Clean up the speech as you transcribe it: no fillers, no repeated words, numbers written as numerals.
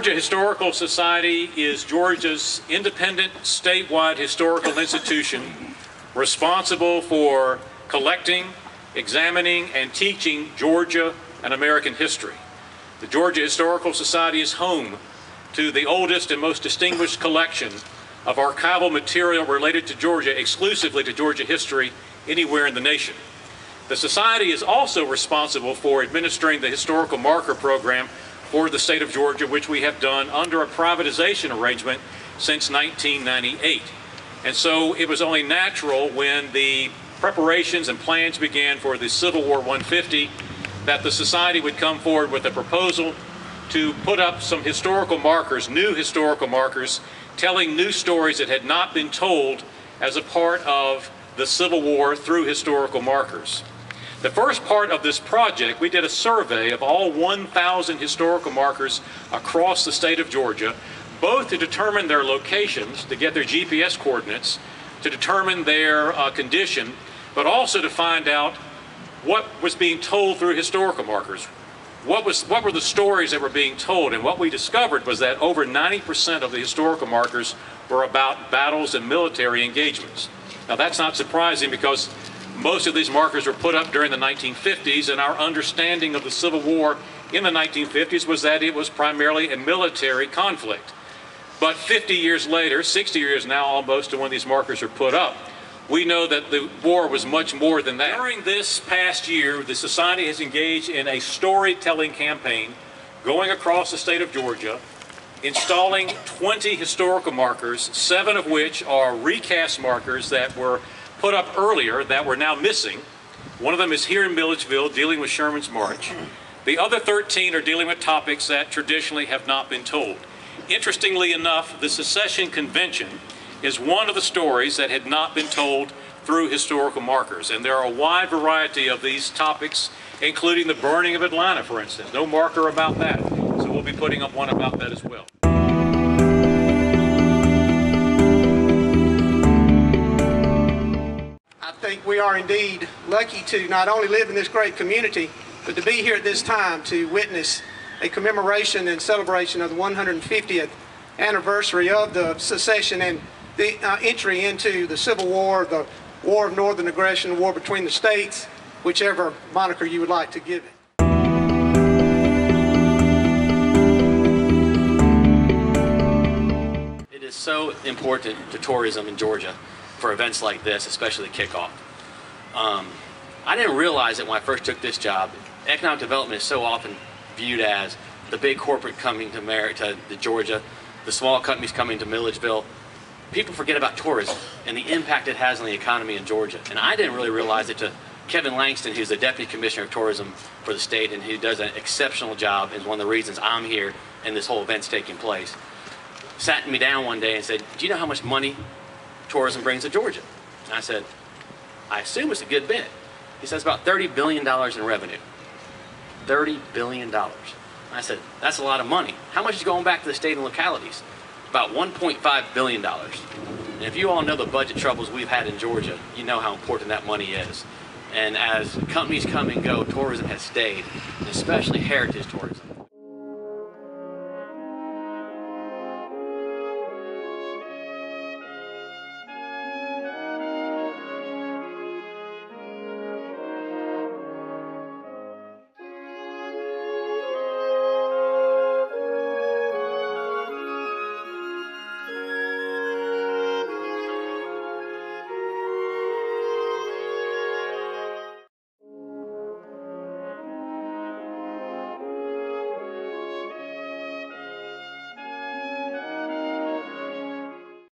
Georgia Historical Society is Georgia's independent statewide historical institution responsible for collecting, examining, and teaching Georgia and American history. The Georgia Historical Society is home to the oldest and most distinguished collection of archival material related to Georgia, exclusively to Georgia history, anywhere in the nation. The Society is also responsible for administering the historical marker program for the state of Georgia, which we have done under a privatization arrangement since 1998. And so it was only natural when the preparations and plans began for the Civil War 150 that the Society would come forward with a proposal to put up some historical markers, new historical markers, telling new stories that had not been told as a part of the Civil War through historical markers. The first part of this project, we did a survey of all 1,000 historical markers across the state of Georgia, both to determine their locations, to get their GPS coordinates, to determine their condition, but also to find out what was being told through historical markers. What were the stories that were being told? And what we discovered was that over 90% of the historical markers were about battles and military engagements. Now that's not surprising because most of these markers were put up during the 1950s, and our understanding of the Civil War in the 1950s was that it was primarily a military conflict. But 50 years later, 60 years now almost to when these markers are put up, we know that the war was much more than that. During this past year, the Society has engaged in a storytelling campaign going across the state of Georgia, installing 20 historical markers, 7 of which are recast markers that were put up earlier that were now missing. One of them is here in Milledgeville, dealing with Sherman's March. The other 13 are dealing with topics that traditionally have not been told. Interestingly enough, the Secession Convention is one of the stories that had not been told through historical markers. And there are a wide variety of these topics, including the burning of Atlanta, for instance. No marker about that. So we'll be putting up one about that as well. I think we are indeed lucky to not only live in this great community, but to be here at this time to witness a commemoration and celebration of the 150th anniversary of the secession and the entry into the Civil War, the War of Northern Aggression, the war between the states, whichever moniker you would like to give it. It is so important to tourism in Georgia for events like this, especially the kickoff. I didn't realize it when I first took this job. Economic development is so often viewed as the big corporate coming to Georgia, the small companies coming to Milledgeville. People forget about tourism and the impact it has on the economy in Georgia. And I didn't really realize it to Kevin Langston, who's the Deputy Commissioner of Tourism for the state and who does an exceptional job and is one of the reasons I'm here and this whole event's taking place. Sat me down one day and said, do you know how much money tourism brings to Georgia? And I said, I assume it's a good bit. He says about $30 billion in revenue. $30 billion. And I said, that's a lot of money. How much is going back to the state and localities? About $1.5 billion. And if you all know the budget troubles we've had in Georgia, you know how important that money is. And as companies come and go, tourism has stayed, and especially heritage tourism.